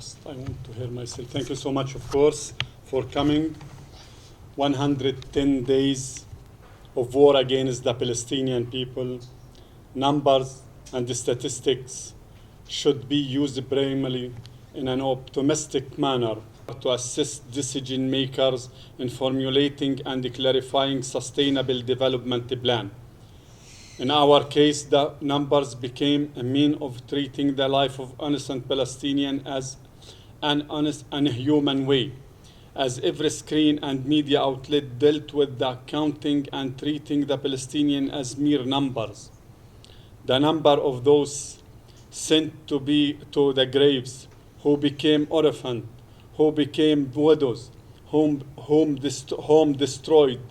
I want to hear myself. Thank you so much, of course, for coming. 110 days of war against the Palestinian people. Numbers and the statistics should be used primarily in an optimistic manner to assist decision makers in formulating and clarifying sustainable development plan. In our case, the numbers became a mean of treating the life of innocent Palestinians as an honest and human way, as every screen and media outlet dealt with the counting and treating the Palestinians as mere numbers. The number of those sent to the graves, who became orphaned, who became widows, home destroyed,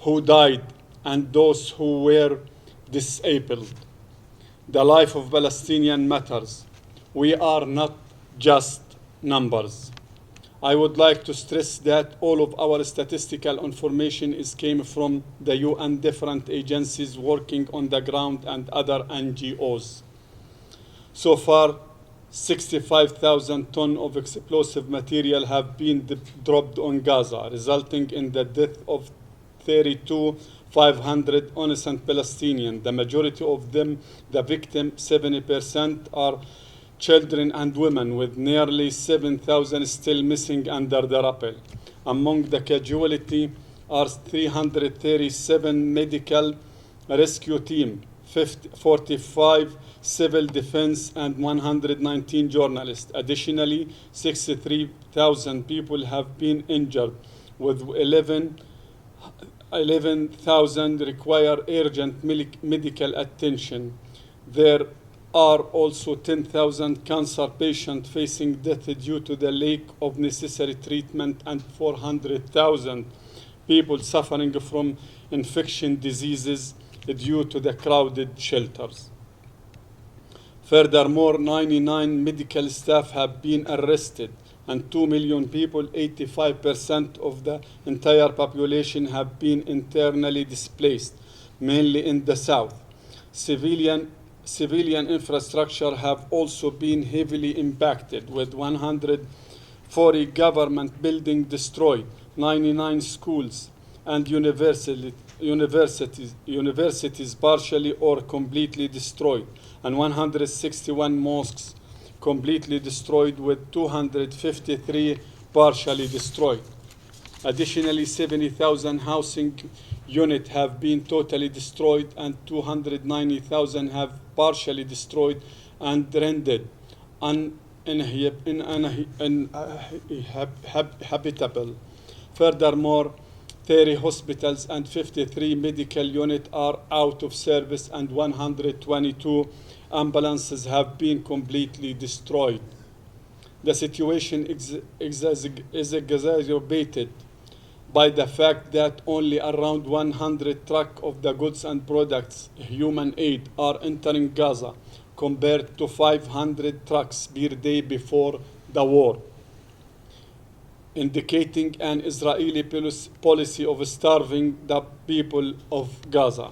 who died, and those who were disabled. The life of Palestinian matters. We are not just numbers. I would like to stress that all of our statistical information came from the UN different agencies working on the ground and other NGOs. So far, 65,000 tons of explosive material have been dropped on Gaza, resulting in the death of 32,500 innocent Palestinians. The majority of them, the victims, 70%, are children and women, with nearly 7,000 still missing under the rubble. Among the casualties are 337 medical rescue team, 45 civil defense, and 119 journalists. Additionally, 63,000 people have been injured, with 11,000 require urgent medical attention. There are also 10,000 cancer patients facing death due to the lack of necessary treatment, and 400,000 people suffering from infectious diseases due to the crowded shelters. Furthermore, 99 medical staff have been arrested, and 2 million people, 85% of the entire population, have been internally displaced, mainly in the south. Civilian infrastructure have also been heavily impacted, with 140 government buildings destroyed, 99 schools and universities partially or completely destroyed, and 161 mosques completely destroyed, with 253 partially destroyed. Additionally, 70,000 housing units have been totally destroyed, and 290,000 have partially destroyed and rendered uninhabitable. Furthermore, 30 hospitals and 53 medical units are out of service, and 122 ambulances have been completely destroyed. The situation is exacerbated by the fact that only around 100 trucks of the goods and products, human aid, are entering Gaza, compared to 500 trucks per day before the war, indicating an Israeli policy of starving the people of Gaza.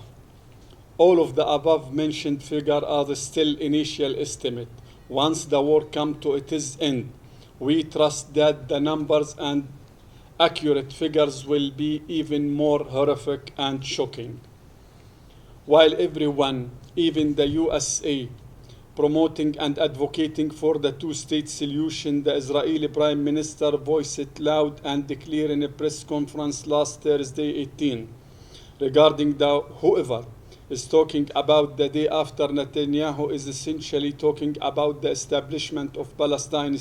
All of the above-mentioned figures are still initial estimate. Once the war comes to its end, we trust that the numbers and accurate figures will be even more horrific and shocking. While everyone, even the USA, promoting and advocating for the two-state solution, the Israeli Prime Minister voiced it loud and clear in a press conference last Thursday, 18, regarding the whoever is talking about the day after Netanyahu is essentially talking about the establishment of Palestinian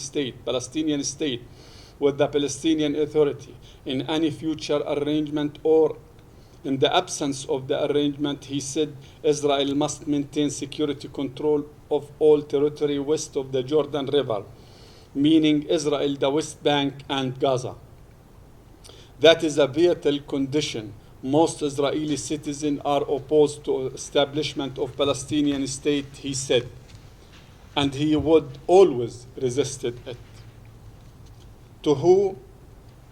state, with the Palestinian Authority. In any future arrangement or in the absence of the arrangement, he said Israel must maintain security control of all territory west of the Jordan River, meaning Israel, the West Bank, and Gaza. That is a vital condition. Most Israeli citizens are opposed to establishment of Palestinian state, he said, and he would always resisted it. To who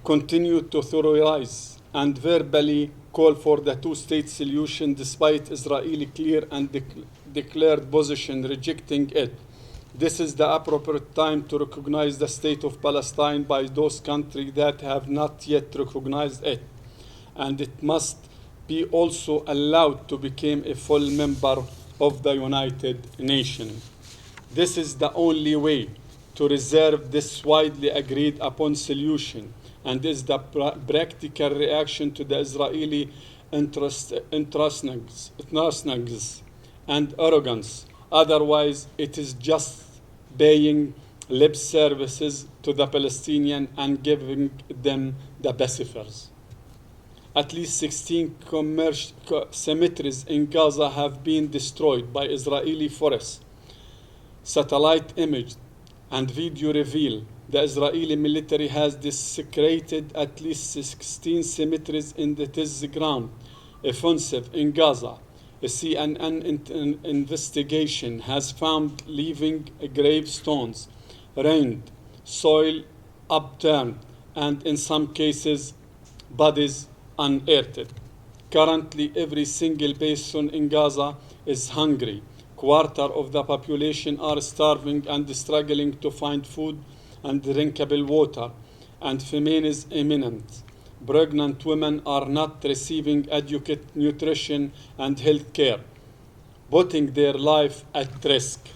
continue to theorize and verbally call for the two-state solution despite Israeli clear and declared position rejecting it, This is the appropriate time to recognize the state of Palestine by those countries that have not yet recognized it. And it must be also allowed to become a full member of the United Nations. This is the only way to reserve this widely agreed upon solution, and is the practical reaction to the Israeli intrusions and arrogance. Otherwise, it is just paying lip services to the Palestinians and giving them the pacifiers. At least 16 cemeteries in Gaza have been destroyed by Israeli forests. Satellite image and video reveal the Israeli military has desecrated at least 16 cemeteries in the ground offensive in Gaza. A CNN investigation has found living gravestones, rained, soil upturned, and in some cases, bodies unearthed. Currently, every single person in Gaza is hungry. Quarter of the population are starving and struggling to find food and drinkable water, and famine is imminent. Pregnant women are not receiving adequate nutrition and health care, putting their life at risk.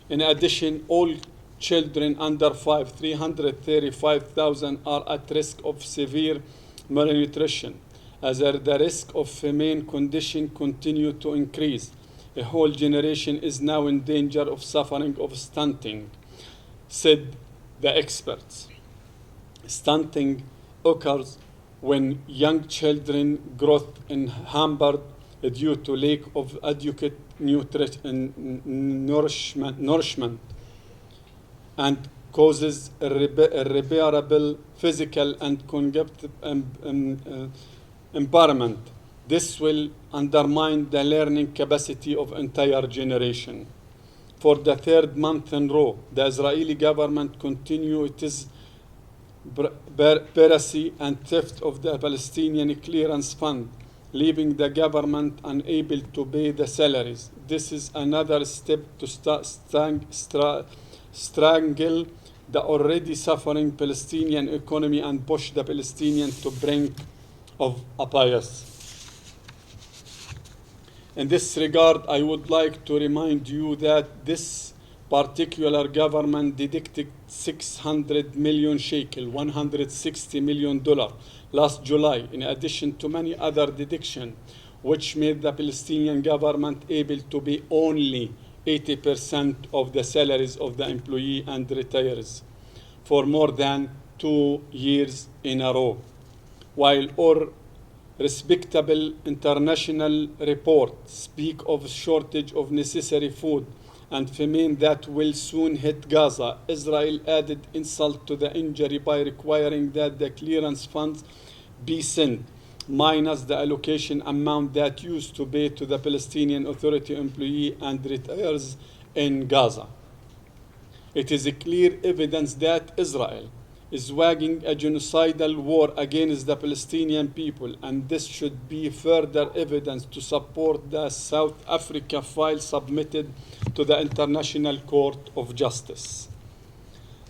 In addition, all children under 5, 335,000 are at risk of severe malnutrition, as the risk of famine condition continue to increase. A whole generation is now in danger of suffering of stunting, said the experts. Stunting occurs when young children growth is hampered due to lack of adequate nourishment and causes irreparable physical and cognitive impairment. This will undermine the learning capacity of entire generation. For the third month in a row, the Israeli government continues its piracy and theft of the Palestinian Clearance Fund, leaving the government unable to pay the salaries. This is another step to strangle the already suffering Palestinian economy and push the Palestinians to brink of abyss. In this regard, I would like to remind you that this particular government deducted 600 million shekel, $160 million last July, in addition to many other deductions, which made the Palestinian government able to pay only 80% of the salaries of the employee and retirees for more than 2 years in a row. While all respectable international reports speak of shortage of necessary food and famine that will soon hit Gaza, Israel added insult to the injury by requiring that the clearance funds be sent, minus the allocation amount that used to pay to the Palestinian Authority employee and retirees in Gaza. It is a clear evidence that Israel is waging a genocidal war against the Palestinian people, and this should be further evidence to support the South Africa file submitted to the International Court of Justice.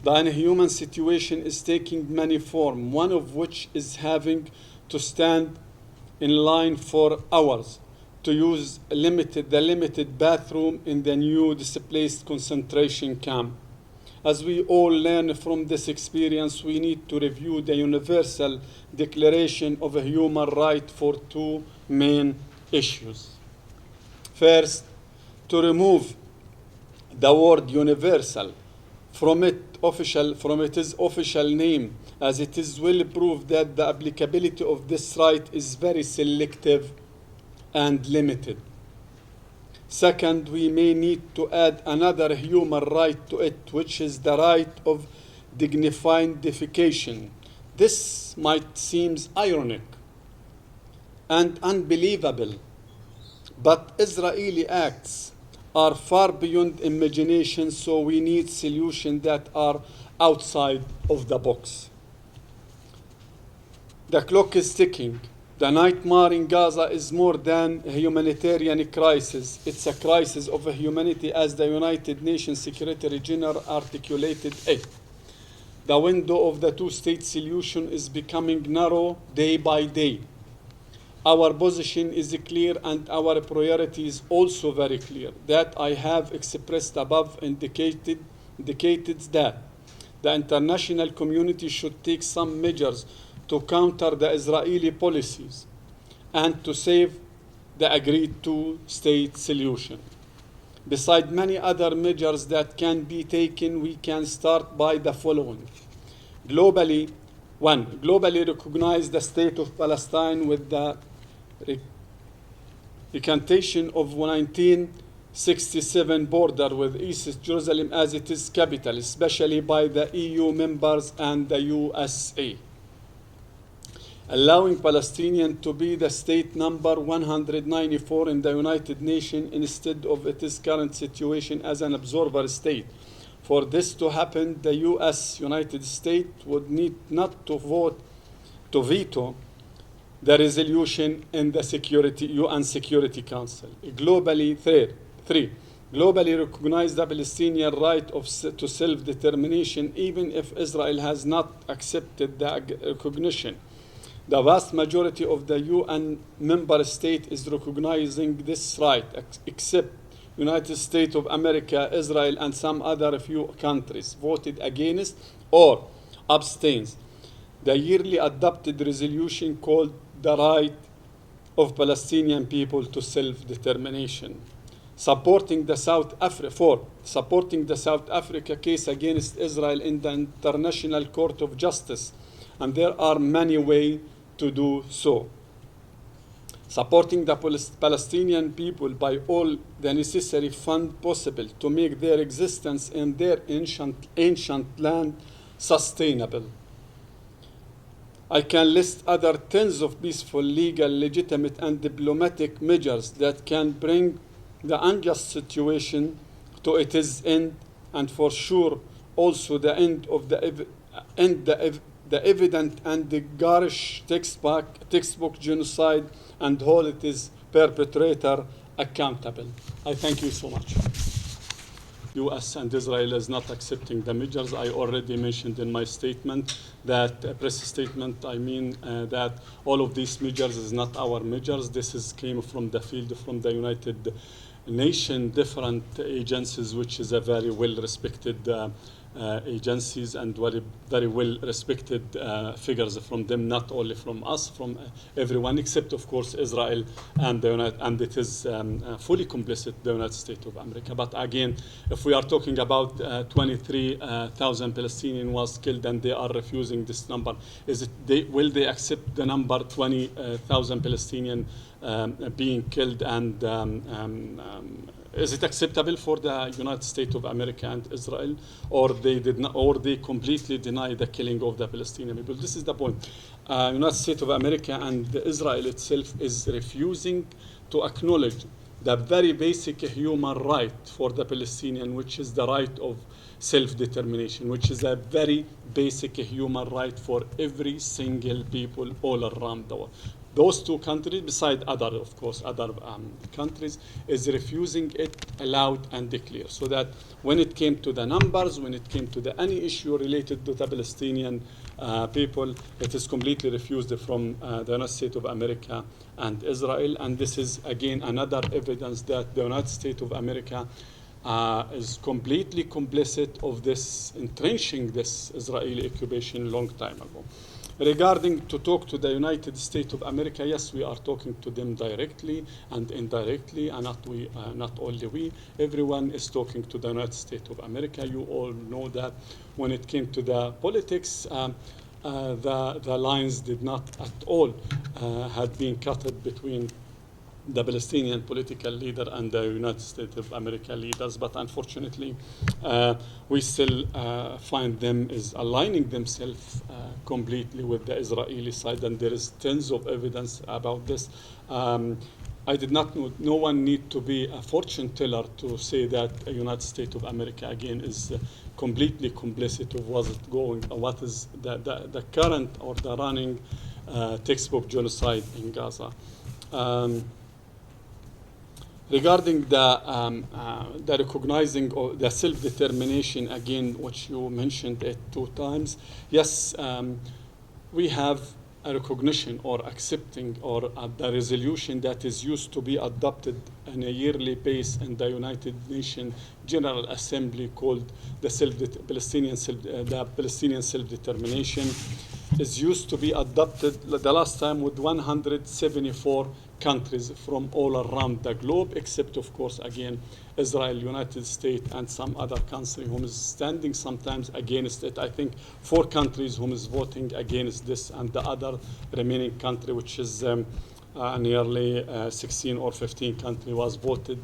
The inhuman situation is taking many forms, one of which is having to stand in line for hours to use the limited bathroom in the new displaced concentration camp. As we all learn from this experience, we need to review the Universal Declaration of Human Rights for two main issues. First, to remove the word universal from its official name, as it is well proved that the applicability of this right is very selective and limited. Second, we may need to add another human right to it, which is the right of dignified defecation. This might seem ironic and unbelievable, but Israeli acts are far beyond imagination, so we need solutions that are outside of the box. The clock is ticking. The nightmare in Gaza is more than a humanitarian crisis. It's a crisis of humanity, as the United Nations Secretary General articulated it. The window of the two-state solution is becoming narrow day by day. Our position is clear and our priority is also very clear. That I have expressed above indicated that the international community should take some measures to counter the Israeli policies and to save the agreed two-state solution. Beside many other measures that can be taken, we can start by the following. Globally recognize the state of Palestine with the recantation of 1967 border with East Jerusalem as its capital, especially by the EU members and the USA. Allowing Palestinians to be the state number 194 in the United Nations instead of its current situation as an observer state. For this to happen, the United States, would need not to veto the resolution in the UN Security Council. Globally recognize the Palestinian right to self-determination, even if Israel has not accepted the recognition. The vast majority of the UN member states is recognizing this right, except United States of America, Israel, and some other few countries voted against or abstains. The yearly adopted resolution called the right of Palestinian people to self-determination. Supporting the South Africa case against Israel in the International Court of Justice, and there are many ways to do so. Supporting the Palestinian people by all the necessary funds possible to make their existence in their ancient land sustainable. I can list other tens of peaceful, legal, legitimate, and diplomatic measures that can bring the unjust situation to its end, and for sure also the end of the evident and the garish textbook genocide, and hold its perpetrator accountable. I thank you so much. U.S. and Israel is not accepting the measures. I already mentioned in my statement, that press statement, that all of these measures is not our measures. This came from the field, from the United Nations, different agencies, which is a very well-respected agencies and very well-respected figures from them, not only from us, from everyone, except of course Israel and it is fully complicit the United States of America. But again, if we are talking about 23,000 Palestinians was killed and they are refusing this number, will they accept the number 20,000 Palestinians being killed, and is it acceptable for the United States of America and Israel, or they completely deny the killing of the Palestinian people? This is the point. United States of America and Israel itself is refusing to acknowledge the very basic human right for the Palestinian, which is the right of self-determination, which is a very basic human right for every single people all around the world. Those two countries, beside other countries, is refusing it aloud and clear. So that when it came to the numbers, when it came to any issue related to the Palestinian people, it is completely refused from the United States of America and Israel. And this is, again, another evidence that the United States of America is completely complicit of this, entrenching this Israeli occupation long time ago. Regarding to talk to the United States of America, yes, we are talking to them directly and indirectly, and not only we. Everyone is talking to the United States of America. You all know that when it came to the politics, the lines did not at all had been cut between the Palestinian political leader and the United States of America leaders, but unfortunately, we still find them is aligning themselves completely with the Israeli side, and there is tons of evidence about this. I did not know, no one need to be a fortune teller to say that the United States of America, again, is completely complicit of what is the current or the running textbook genocide in Gaza. Regarding the recognizing of the self-determination, again, which you mentioned it 2 times, yes, we have a recognition or accepting or the resolution that is used to be adopted on a yearly basis in the United Nations General Assembly called the Palestinian self-determination is used to be adopted the last time with 174 countries from all around the globe, except, of course, again, Israel, United States, and some other country who is standing sometimes against it. I think 4 countries who is voting against this, and the other remaining country, which is nearly 16 or 15 countries, was voted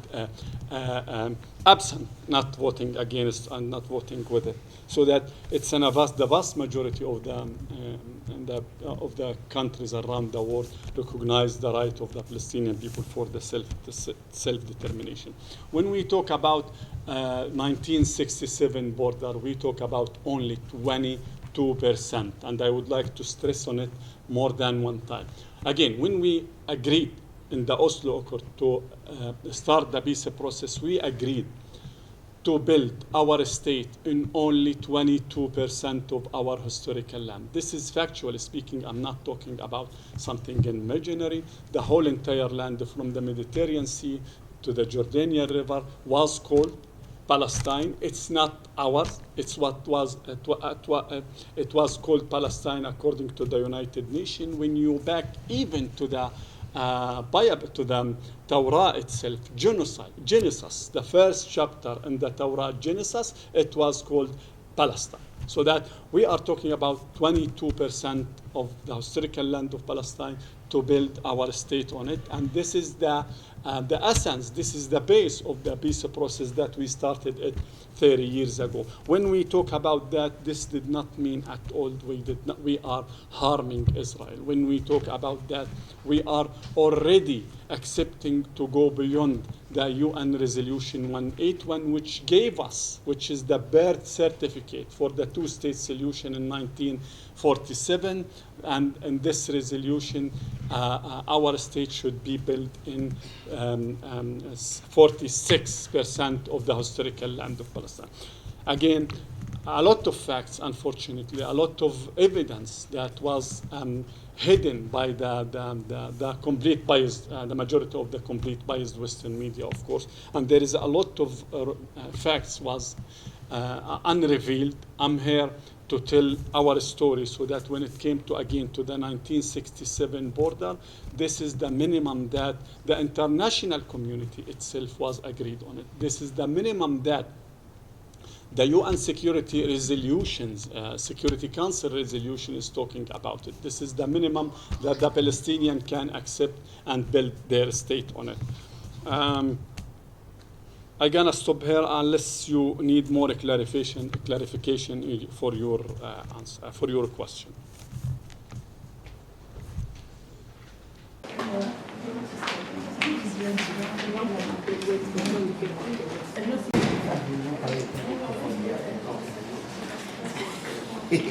absent, not voting against and not voting with it. So that it's the vast majority of the countries around the world recognize the right of the Palestinian people for the self-determination. When we talk about 1967 border, we talk about only 22%, and I would like to stress on it more than one time. Again, when we agreed in the Oslo Accord to start the peace process, we agreed to build our state in only 22% of our historical land. This is factually speaking. I'm not talking about something imaginary. The whole entire land from the Mediterranean Sea to the Jordanian River was called Palestine. It's not ours. It's what was it was called Palestine according to the United Nations. When you back even to the Torah itself, Genesis, the first chapter in the Torah, Genesis, it was called Palestine. So that we are talking about 22% of the historical land of Palestine to build our state on it. And this is the essence, this is the base of the peace process that we started it 30 years ago. When we talk about that, this did not mean at all we are harming Israel. When we talk about that, we are already accepting to go beyond the UN Resolution 181, which gave us, which is the birth certificate for the two-state solution in 1947. And in this resolution, our state should be built in 46% of the historical land of Palestine. Again, a lot of facts, unfortunately, a lot of evidence that was hidden by the complete biased, the majority of the complete biased Western media, of course. And there is a lot of facts was unrevealed. I'm here to tell our story so that when it came to, again, to the 1967 border, this is the minimum that the international community itself was agreed on it. This is the minimum that the UN Security Resolutions, Security Council resolution is talking about it. This is the minimum that the Palestinian can accept and build their state on it. I'm gonna stop here unless you need more clarification for your answer, for your question.